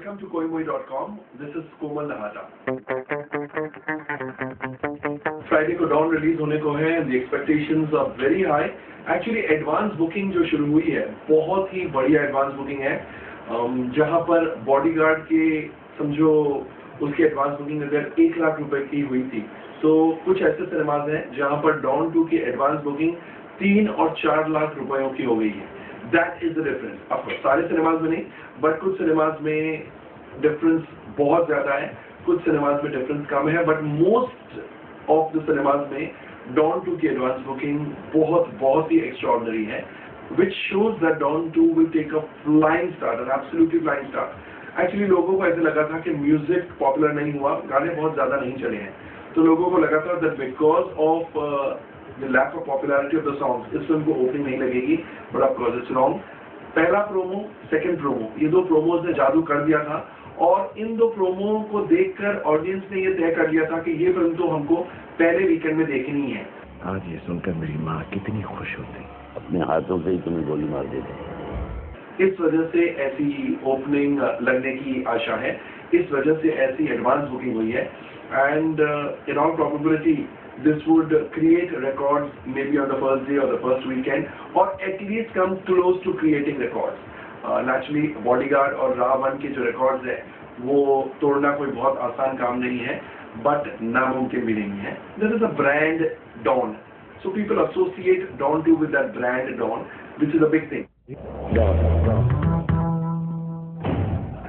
welcome to koimoi.com. This is Komal Nahata. Friday को Dawn release होने को है and the expectations are very high. Actually advance booking जो शुरू हुई है बहुत ही बढ़िया एडवांस बुकिंग है, जहां पर बॉडीगार्ड के समझो उसकी एडवांस बुकिंग अगर 1 लाख रुपए की हुई थी, तो कुछ ऐसे सिनेमाज हैं जहां पर डॉन 2 की एडवांस बुकिंग 3 और 4 लाख रुपयों की हो गई है. That is the difference. Of course सारे सिनेमाज में नहीं, बट कुछ सिनेमाज में डिफरेंस बहुत ज्यादा है, कुछ सिनेमाज में डिफरेंस कम है, but most of the cinemas में डॉन 2 की एडवांस बुकिंग बहुत ही एक्स्ट्राऑर्डिनरी है, which shows that Dawn 2 will take a flying start, an absolutely flying start. Actually लोगों को ऐसे लगा था कि म्यूजिक पॉपुलर नहीं हुआ, गाने बहुत ज्यादा नहीं चले हैं, तो लोगों को लगा था that because of the lack of popularity of the songs इस फिल्म को ओपनिंग नहीं लगेगी, but of course it's wrong. पहला प्रोमो, सेकंड प्रोमो, ये दो प्रोमोज ने जादू कर दिया था, और इन दो प्रोमो को देखकर ऑडियंस ने ये तय कर लिया था कि ये फिल्म तो हमको पहले वीकेंड में देखनी है. आज ये सुनकर मेरी माँ कितनी खुश होती. अपने हाथों से ही तुम्हें गोली मार देते. इस वजह से ऐसी ओपनिंग लगने की आशा है, इस वजह से ऐसी एडवांस बुकिंग हुई है, and in all probability this would create records maybe on the first day और द फर्स्ट वीकेंड, और at least come close to creating records. Naturally Bodyguard और रावण के जो रिकॉर्ड्स है वो तोड़ना कोई बहुत आसान काम नहीं है, बट नामुमकिन भी नहीं है. This is a brand Don. So people associate Dawn 2 with that brand Dawn, which is a big thing.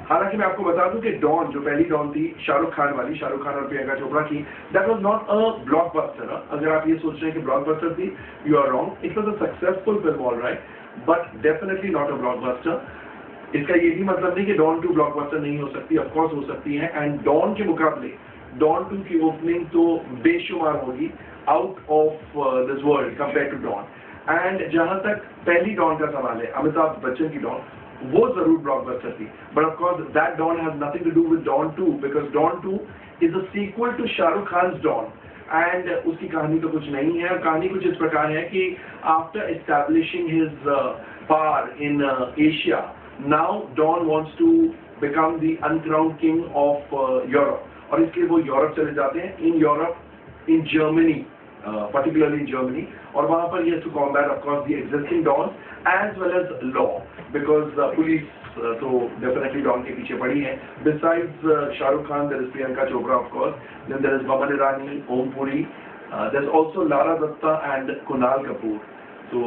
हालांकि मैं आपको बता दूं कि Dawn जो पहली Dawn थी शाहरुख खान वाली, शाहरुख खान और प्रियंका चोपड़ा की, that was not a blockbuster. अगर आप ये सोच रहे हैं कि blockbuster थी, you are wrong. It was a successful film, all right, but definitely not a blockbuster. इसका ये भी मतलब नहीं कि Dawn 2 blockbuster नहीं हो सकती, of course हो सकती है, and Dawn के मुकाबले Dawn 2 की ओपनिंग तो बेशुमार होगी, out of this world compared to Dawn. And जहां तक पहली Dawn का सवाल है, अमिताभ बच्चन की Dawn, वो जरूर ब्लॉकबस्टर थी, but of course that Dawn has nothing to do with Dawn 2, because Dawn 2 is a sequel to Shahrukh Khan's Dawn, and उसकी कहानी तो कुछ नहीं है. कहानी कुछ इस प्रकार है कि after establishing his power in Asia, now Dawn wants to become the uncrowned king of Europe, और इसलिए वो यूरोप चले जाते हैं. In Europe, in Germany, particularly in Germany, और वहाँ पर ये to combat of course the existing Dawn as well as law, because police तो definitely Dawn के पीछे पड़ी है. Besides Shahrukh Khan, there is Priyanka Chopra of course, then there is Boman Irani, Om Puri, there's also Lara Dutta and Kunal Kapoor. So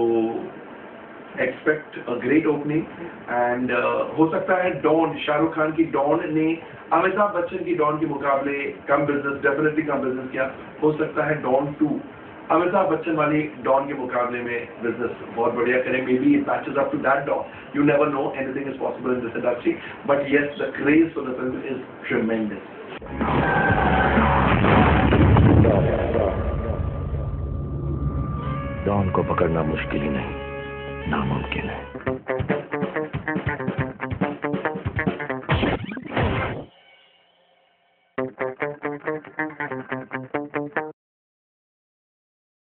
expect a great opening, and हो सकता है Dawn, Shahrukh Khan की Dawn ने अमिताभ बच्चन की Dawn के मुकाबले कम business, definitely come business किया. हो सकता है Dawn 2 अमिताभ बच्चन वाली Dawn के मुकाबले में बिजनेस बहुत बढ़िया करें. Maybe it matches up to that Dawn. You never know, anything is possible in this industry, but yes the craze for the film is tremendous. Don को पकड़ना मुश्किल ही नहीं, नामुमकिन है.